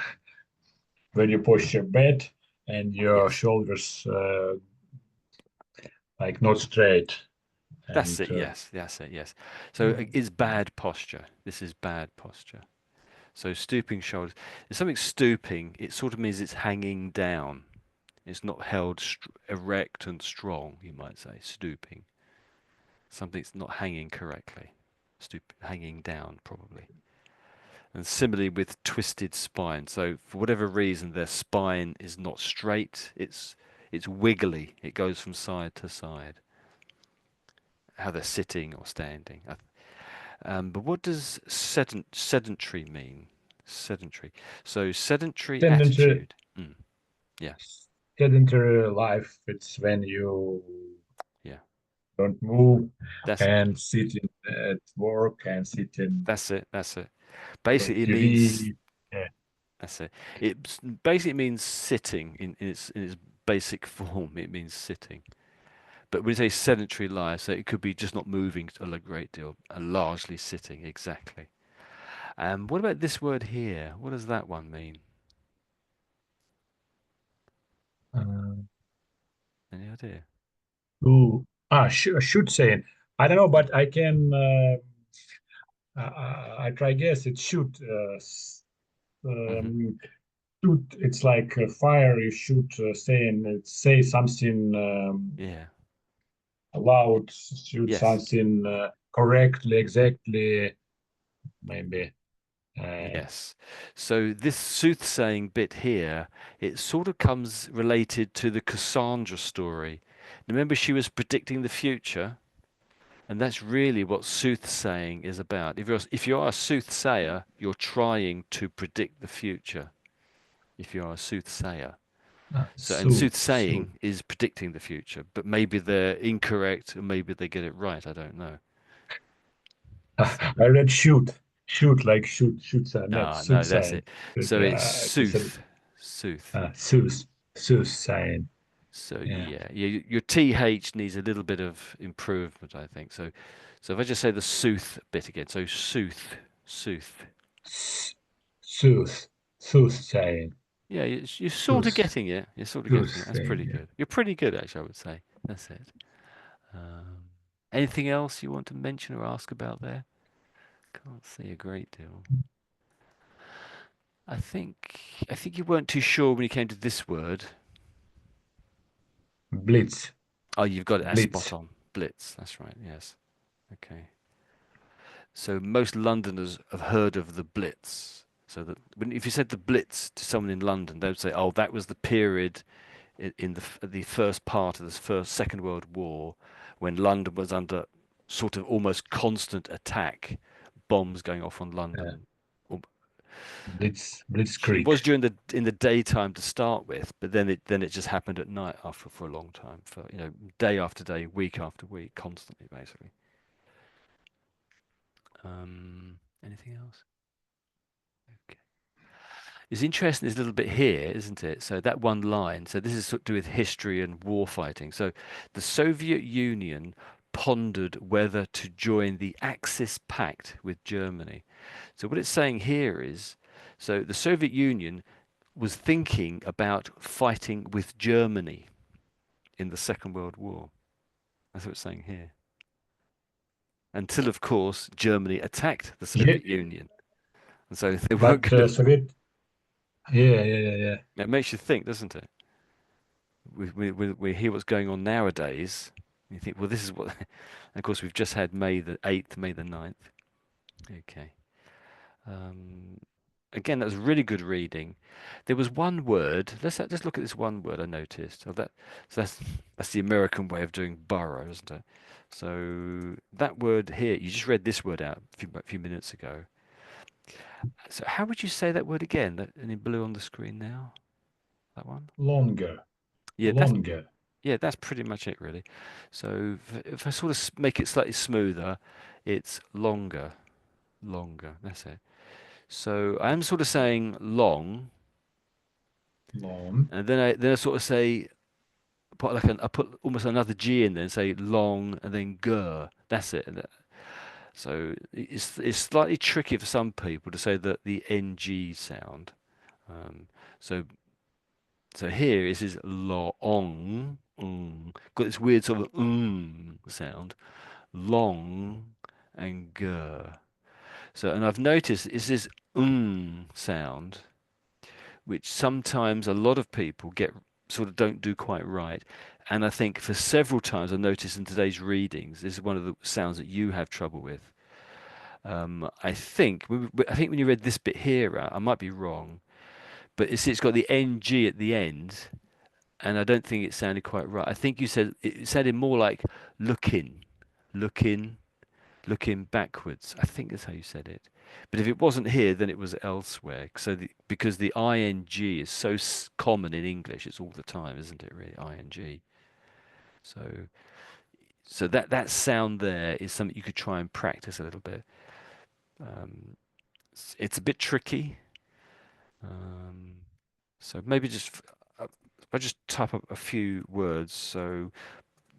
[SPEAKER 2] when you push your bed and your
[SPEAKER 1] Yes,
[SPEAKER 2] shoulders like not straight
[SPEAKER 1] that's
[SPEAKER 2] and
[SPEAKER 1] it. Yes, that's it. Yes. So
[SPEAKER 2] uh,
[SPEAKER 1] it's bad posture. This is bad posture. So stooping shoulders. If something's stooping, it sort of means it's hanging down. It's not held erect and strong, you might say. Stooping. Something's not hanging correctly. Hanging down, probably. And similarly with twisted spine. So for whatever reason, their spine is not straight. It's wiggly. It goes from side to side. How they're sitting or standing. But what does sedentary mean? Sedentary. So sedentary
[SPEAKER 2] sedentary
[SPEAKER 1] attitude. Yeah,
[SPEAKER 2] sedentary life. It's when you
[SPEAKER 1] yeah.
[SPEAKER 2] don't move
[SPEAKER 1] That's it.
[SPEAKER 2] and sit in at work and sit in
[SPEAKER 1] That's it. That's it.
[SPEAKER 2] watch
[SPEAKER 1] Basically, it means
[SPEAKER 2] TV. Yeah.
[SPEAKER 1] that's it. Basically means sitting in its basic form. It means sitting. But when you say sedentary life, so it could be just not moving a great deal and largely sitting. Exactly. What about this word here? What does that one mean?
[SPEAKER 2] Uh,
[SPEAKER 1] Any idea?
[SPEAKER 2] should say. I don't know, but I can. I try guess it should.
[SPEAKER 1] Hmm.
[SPEAKER 2] Um, shoot. It's like fire. You should say and say something
[SPEAKER 1] Yeah.
[SPEAKER 2] loud. Shoot
[SPEAKER 1] Yes.
[SPEAKER 2] something correctly, exactly. Maybe. Uh,
[SPEAKER 1] Yes. So this soothsaying bit here, it sort of comes related to the Cassandra story. Remember, she was predicting the future, and that's really what soothsaying is about. If you are a soothsayer, you're trying to predict the future. If you are a soothsayer. So, and
[SPEAKER 2] suit.
[SPEAKER 1] soothsaying is predicting the future, but maybe they're incorrect, and maybe they get it right. I don't know. So,
[SPEAKER 2] I read shoot like shoot sign, not
[SPEAKER 1] no,
[SPEAKER 2] suit
[SPEAKER 1] no, that's
[SPEAKER 2] sign.
[SPEAKER 1] it. So it's
[SPEAKER 2] It's a
[SPEAKER 1] sooth.
[SPEAKER 2] Seuss sign.
[SPEAKER 1] So
[SPEAKER 2] Yeah.
[SPEAKER 1] yeah, your th needs a little bit of improvement, I think. So if I just say the sooth bit again, so sooth.
[SPEAKER 2] S- Seuss, Seuss sign.
[SPEAKER 1] Yeah, you're sort of
[SPEAKER 2] Seuss,
[SPEAKER 1] getting it. You're sort of getting it.
[SPEAKER 2] Seuss
[SPEAKER 1] That's
[SPEAKER 2] sign.
[SPEAKER 1] pretty
[SPEAKER 2] Yeah.
[SPEAKER 1] good. You're pretty good, actually, I would say. That's it. Um, Anything else you want to mention or ask about there? Can't see a great deal. I think you weren't too sure when you came to this word.
[SPEAKER 2] Blitz,
[SPEAKER 1] Oh, you've got it. That's spot
[SPEAKER 2] Blitz.
[SPEAKER 1] on. Blitz. That's right. Yes. Okay. So most Londoners have heard of the Blitz. So that if you said the Blitz to someone in London, they would say, "Oh, that was the period in the first part of the Second World War, when London was under sort of almost constant attack, bombs going off on
[SPEAKER 2] Uh,
[SPEAKER 1] London." Or- It
[SPEAKER 2] Blitzkrieg.
[SPEAKER 1] was during the in the daytime to start with, but then it just happened at night after for a long time, for day after day, week after week, constantly, basically. Anything else? Okay. It's interesting, this little bit here, isn't it? So that one line. So this is sort of to do with history and war fighting. So the Soviet Union pondered whether to join the Axis Pact with Germany. So what it's saying here is, so the Soviet Union was thinking about fighting with Germany in the Second World War. That's what it's saying here. Until, of course, Germany attacked the
[SPEAKER 2] Yeah,
[SPEAKER 1] Soviet Union. And so they weren't
[SPEAKER 2] but
[SPEAKER 1] going to.
[SPEAKER 2] Soviet, yeah.
[SPEAKER 1] It makes you think, doesn't it? We hear what's going on nowadays. You think, well, this is what. And of course, we've just had May the 8th, May the 9th. Okay. Um, again, that was really good reading. There was one word. Let's look at this one word I noticed. So that's the American way of doing borough, isn't it? So that word here, you just read this word out a few minutes ago. So how would you say that word again? That and in blue on the screen now. That one.
[SPEAKER 2] Longer,
[SPEAKER 1] Yeah,
[SPEAKER 2] longer.
[SPEAKER 1] that's pretty much it really. So if I sort of make it slightly smoother, it's longer, longer. That's it. So I'm sort of saying long,
[SPEAKER 2] Long,
[SPEAKER 1] and then I sort of say put like I put almost another G in there and say long, and then gur. That's it. So it's slightly tricky for some people to say that the ng sound. Um, so so here it is long, got this weird sort of sound, long and gur. So and I've noticed it's this sound which sometimes a lot of people get sort of don't do quite right. And I think for several times I noticed in today's readings, this is one of the sounds that you have trouble with. I think when you read this bit here, I might be wrong, but it's got the ng at the end, and I don't think it sounded quite right. I think you said it sounded more like looking, looking, looking backwards. I think that's how you said it. But if it wasn't here, then it was elsewhere. Because the ing is so common in English, it's all the time, isn't it? Really, ing. So that sound there is something you could try and practice a little bit. Um, it's a bit tricky. Um, so maybe I just type up a few words. So,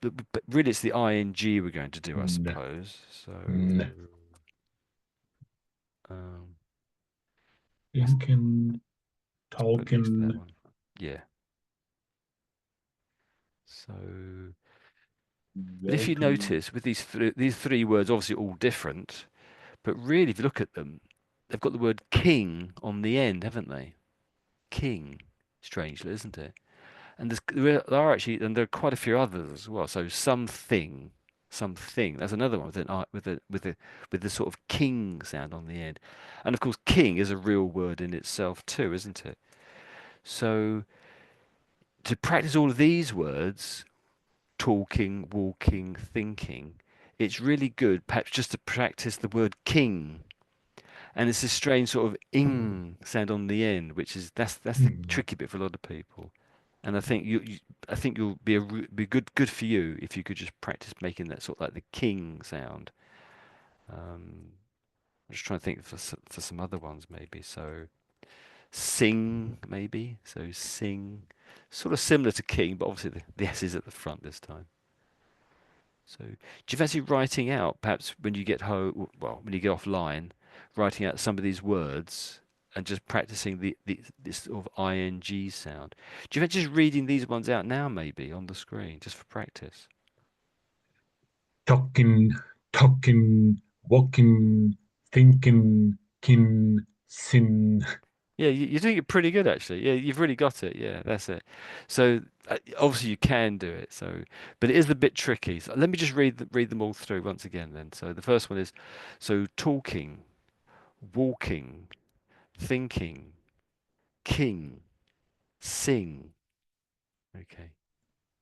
[SPEAKER 1] but really, it's the ing we're going to do, I
[SPEAKER 2] n,
[SPEAKER 1] suppose. So,
[SPEAKER 2] n.
[SPEAKER 1] um, let's,
[SPEAKER 2] Thinking,
[SPEAKER 1] let's put next to that
[SPEAKER 2] talking,
[SPEAKER 1] one. Yeah. So, but if you
[SPEAKER 2] welcome.
[SPEAKER 1] notice, with these three words, obviously all different, but really, if you look at them, they've got the word king on the end, haven't they? King, strangely, isn't it? And there are actually, and there are quite a few others as well. So something, something. That's another one with an with the sort of king sound on the end. And of course, king is a real word in itself too, isn't it? So to practice all of these words, talking, walking, thinking, it's really good, perhaps just to practice the word king. And it's this strange sort of ing sound on the end, which is that's the
[SPEAKER 2] Mm.
[SPEAKER 1] tricky bit for a lot of people. And I think you'll be good for you if you could just practice making that sort of like the king sound. I'm just trying to think for some other ones maybe. So sing maybe. So sing, sort of similar to king, but obviously the S is at the front this time. So do you fancy writing out, perhaps when you get home, well, when you get offline, writing out some of these words and just practicing this sort of ing sound? Do you fancy just reading these ones out now, maybe on the screen, just for practice?
[SPEAKER 2] Talking, talking, walking, thinking, kin, sin.
[SPEAKER 1] Yeah, you're doing it pretty good actually. Yeah, you've really got it. Yeah, that's it. So obviously you can do it. So, but it is a bit tricky. So let me just read them all through once again. Then, so the first one is, so talking, walking, thinking, king, sing. Okay.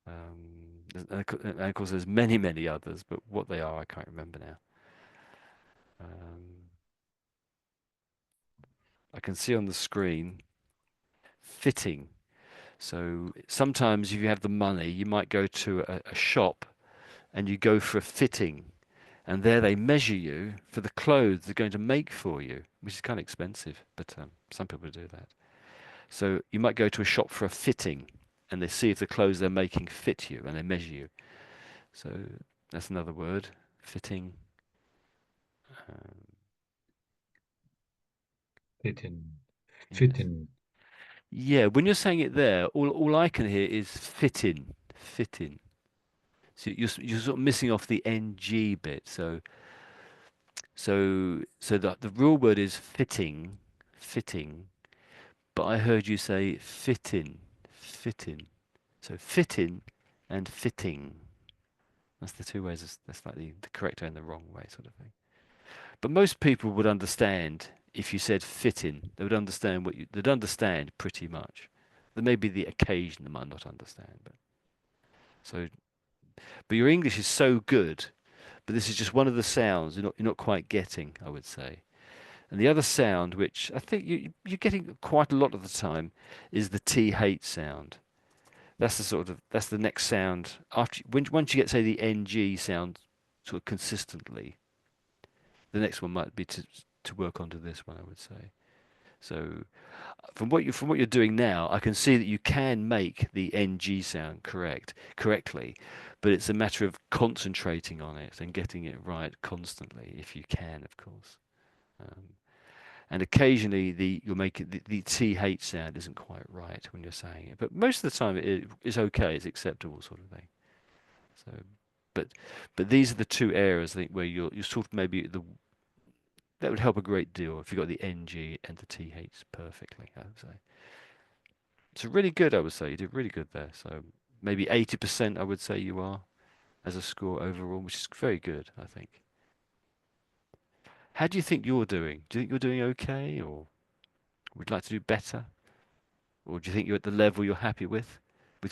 [SPEAKER 1] And of course, there's many others, but what they are, I can't remember now. Um, I can see on the screen fitting. So sometimes if you have the money, you might go to a shop and you go for a fitting. and there they measure you for the clothes they're going to make for you, which is kind of expensive, but some people do that. So you might go to a shop for a fitting, and they see if the clothes they're making fit you, and they measure you. So that's another word, fitting. Um,
[SPEAKER 2] Fitting,
[SPEAKER 1] yes.
[SPEAKER 2] fitting.
[SPEAKER 1] Yeah, when you're saying it there, all I can hear is fitting, fitting. So you're sort of missing off the ng bit. So the real word is fitting, fitting. But I heard you say fitting, fitting. So fitting and fitting. That's the two ways. That's like the correct and the wrong way, sort of thing. But most people would understand if you said fitting. They would understand they'd understand pretty much. There may be the occasion they might not understand, so but your English is so good. But this is just one of the sounds you're not quite getting, I would say. And the other sound, which I think you're getting quite a lot of the time, is the th sound. That's the next sound after once you get say the ng sound sort of consistently. The next one might be to work onto this one, I would say. So from what you're doing now, I can see that you can make the ng sound correctly, but it's a matter of concentrating on it and getting it right constantly, if you can, of course. Um, and occasionally you'll make it the th sound isn't quite right when you're saying it, but most of the time it's okay, it's acceptable, sort of thing. So, but but these are the two areas I think where you're sort of maybe the that would help a great deal if you got the ng and the th perfectly, I would say. So really good, I would say. You did really good there. So maybe 80% I would say you are as a score overall, which is very good, I think. How do you think you're doing? Do you think you're doing okay, or would you like to do better? Or do you think you're at the level you're happy with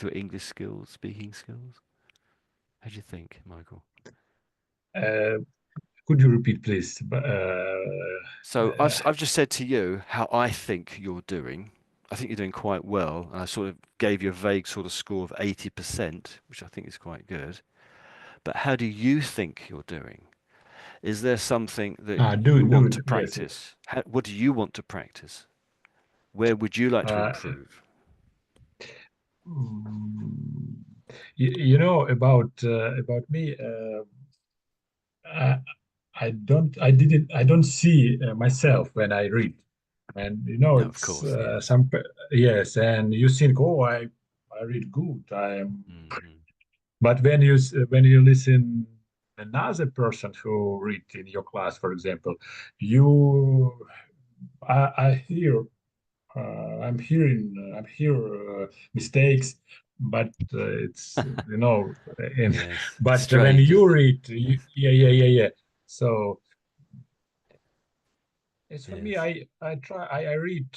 [SPEAKER 1] your English skills, speaking skills? How do you think, Michael?
[SPEAKER 2] Uh, could you repeat, please?
[SPEAKER 1] So I've just said to you how I think you're doing. I think you're doing quite well, and I sort of gave you a vague sort of score of 80%, which I think is quite good. But how do you think you're doing? Is there something that you
[SPEAKER 2] do
[SPEAKER 1] want
[SPEAKER 2] it.
[SPEAKER 1] to
[SPEAKER 2] Yes, yes.
[SPEAKER 1] practice? What do you want to practice? Where would you like to
[SPEAKER 2] Uh,
[SPEAKER 1] improve?
[SPEAKER 2] mm, about me. I, I don't see myself when I read, and
[SPEAKER 1] No, of
[SPEAKER 2] it's
[SPEAKER 1] course, yes.
[SPEAKER 2] yes, and you think, oh, I read good. I am,
[SPEAKER 1] Hmm.
[SPEAKER 2] but when you listen another person who read in your class, for example, you I hear I'm hear mistakes, but it's and
[SPEAKER 1] Yes, it's
[SPEAKER 2] but when
[SPEAKER 1] strange,
[SPEAKER 2] you
[SPEAKER 1] isn't it?
[SPEAKER 2] read, yeah. So as for me,
[SPEAKER 1] Yes.
[SPEAKER 2] I read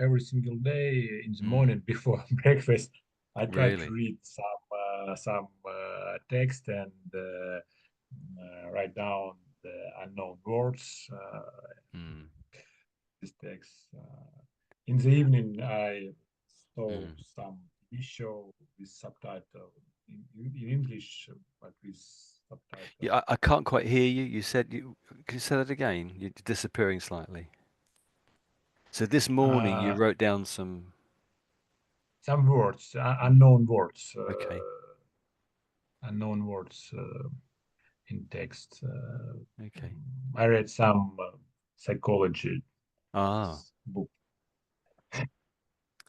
[SPEAKER 2] every single day in the
[SPEAKER 1] Mm,
[SPEAKER 2] morning before breakfast. I try to
[SPEAKER 1] really?
[SPEAKER 2] read some text and write down the unknown words.
[SPEAKER 1] Mm,
[SPEAKER 2] This text. In the evening, I saw
[SPEAKER 1] mm.
[SPEAKER 2] some TV show with subtitle in English, but with
[SPEAKER 1] Yeah,
[SPEAKER 2] subtitle.
[SPEAKER 1] I can't quite hear you. Can you say that again? You're disappearing slightly. So this morning you
[SPEAKER 2] Uh,
[SPEAKER 1] wrote down some.
[SPEAKER 2] some words,
[SPEAKER 1] Okay,
[SPEAKER 2] unknown words in text.
[SPEAKER 1] okay.
[SPEAKER 2] I read some psychology
[SPEAKER 1] Ah,
[SPEAKER 2] book.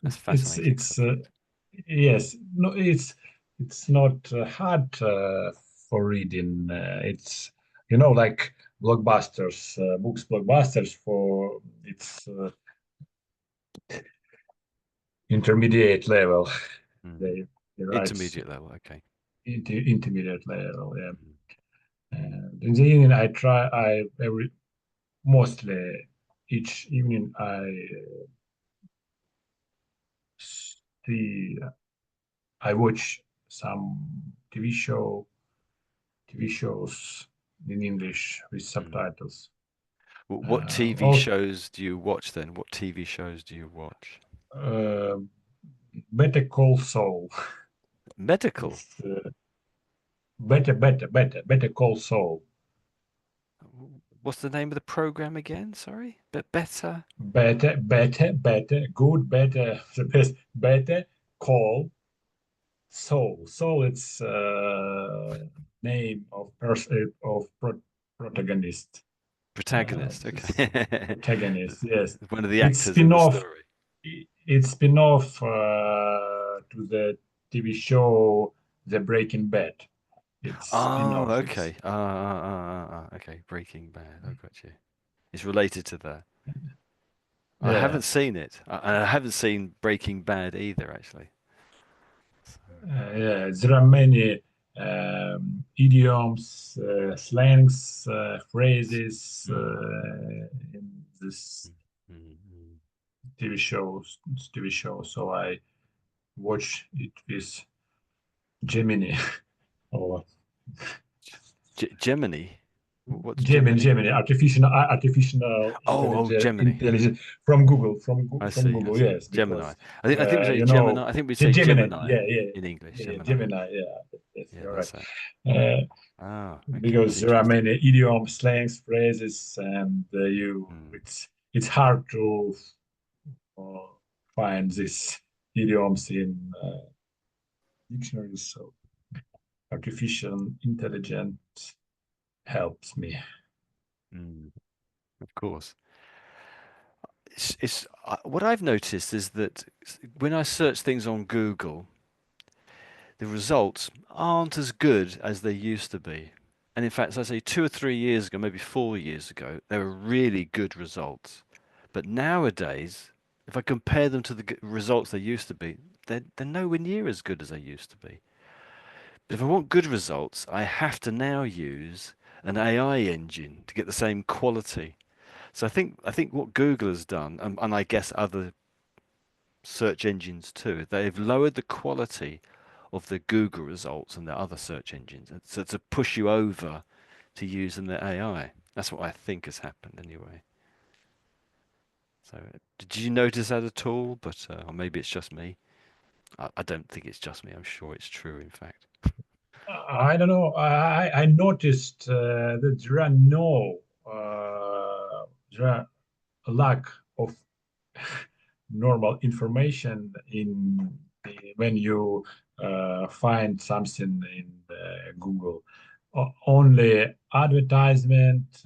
[SPEAKER 1] that's
[SPEAKER 2] It's
[SPEAKER 1] fascinating subject.
[SPEAKER 2] yes, no, it's not hard for reading. It's like blockbusters, books blockbusters for its intermediate level.
[SPEAKER 1] Mm.
[SPEAKER 2] They write
[SPEAKER 1] Intermediate level. Okay.
[SPEAKER 2] intermediate level. Yeah.
[SPEAKER 1] Mm.
[SPEAKER 2] And in the evening, I every mostly each evening see I watch some TV shows in English with
[SPEAKER 1] Mm.
[SPEAKER 2] subtitles.
[SPEAKER 1] What TV
[SPEAKER 2] Also,
[SPEAKER 1] shows do you watch then? What TV shows do you watch?
[SPEAKER 2] uh, Better Call Saul.
[SPEAKER 1] Medical.
[SPEAKER 2] It's Better Call Saul.
[SPEAKER 1] what's the name of the program again? Sorry, but better.
[SPEAKER 2] Good, better, the best, better call Saul. Saul, it's name of protagonist.
[SPEAKER 1] Protagonist.
[SPEAKER 2] This
[SPEAKER 1] Okay.
[SPEAKER 2] protagonist, yes.
[SPEAKER 1] One of the
[SPEAKER 2] It's
[SPEAKER 1] actors in the story.
[SPEAKER 2] it's spin-off to the TV show The Breaking Bad. It's
[SPEAKER 1] Oh,
[SPEAKER 2] spin-off. It's
[SPEAKER 1] okay. Okay. Breaking Bad. I got you. It's related to that. I
[SPEAKER 2] yeah.
[SPEAKER 1] haven't seen it. I haven't seen Breaking Bad either, actually.
[SPEAKER 2] Yeah, there are many idioms, slangs, phrases in this
[SPEAKER 1] Mm-hmm.
[SPEAKER 2] TV show. So I watch it with Gemini or
[SPEAKER 1] Gemini. What's Gemini?
[SPEAKER 2] Gemini, artificial
[SPEAKER 1] Oh, Gemini.
[SPEAKER 2] intelligence from Google,
[SPEAKER 1] I
[SPEAKER 2] from
[SPEAKER 1] see. I
[SPEAKER 2] Google.
[SPEAKER 1] see.
[SPEAKER 2] Yes,
[SPEAKER 1] Gemini.
[SPEAKER 2] because
[SPEAKER 1] I think we say
[SPEAKER 2] you
[SPEAKER 1] Gemini.
[SPEAKER 2] know,
[SPEAKER 1] I think we say
[SPEAKER 2] Gemini.
[SPEAKER 1] Gemini in English.
[SPEAKER 2] Yeah,
[SPEAKER 1] Gemini.
[SPEAKER 2] Gemini. Yeah, yes,
[SPEAKER 1] Yeah,
[SPEAKER 2] you're right.
[SPEAKER 1] that's it.
[SPEAKER 2] Uh,
[SPEAKER 1] Ah, okay. That's
[SPEAKER 2] because there are
[SPEAKER 1] interesting.
[SPEAKER 2] many idioms, slangs, phrases, and
[SPEAKER 1] Mm,
[SPEAKER 2] it's hard to uh, find these idioms in dictionaries. So artificial intelligence helps me.
[SPEAKER 1] mm, of course. What I've noticed is that when I search things on Google, the results aren't as good as they used to be. And in fact, as I say 2 or 3 years ago, maybe 4 years ago, they were really good results. But nowadays, if I compare them to the results they used to be, they're nowhere near as good as they used to be. But if I want good results, I have to now use an AI engine to get the same quality. So I think what Google has done, and I guess other search engines too, they've lowered the quality of the Google results and the other search engines, so to push you over to using the AI. That's what I think has happened anyway. So did you notice that at all? But or maybe it's just me. I don't think it's just me. I'm sure it's true, in fact.
[SPEAKER 2] I don't know. I noticed that there are a lack of normal information when you find something in Google. Only advertisement,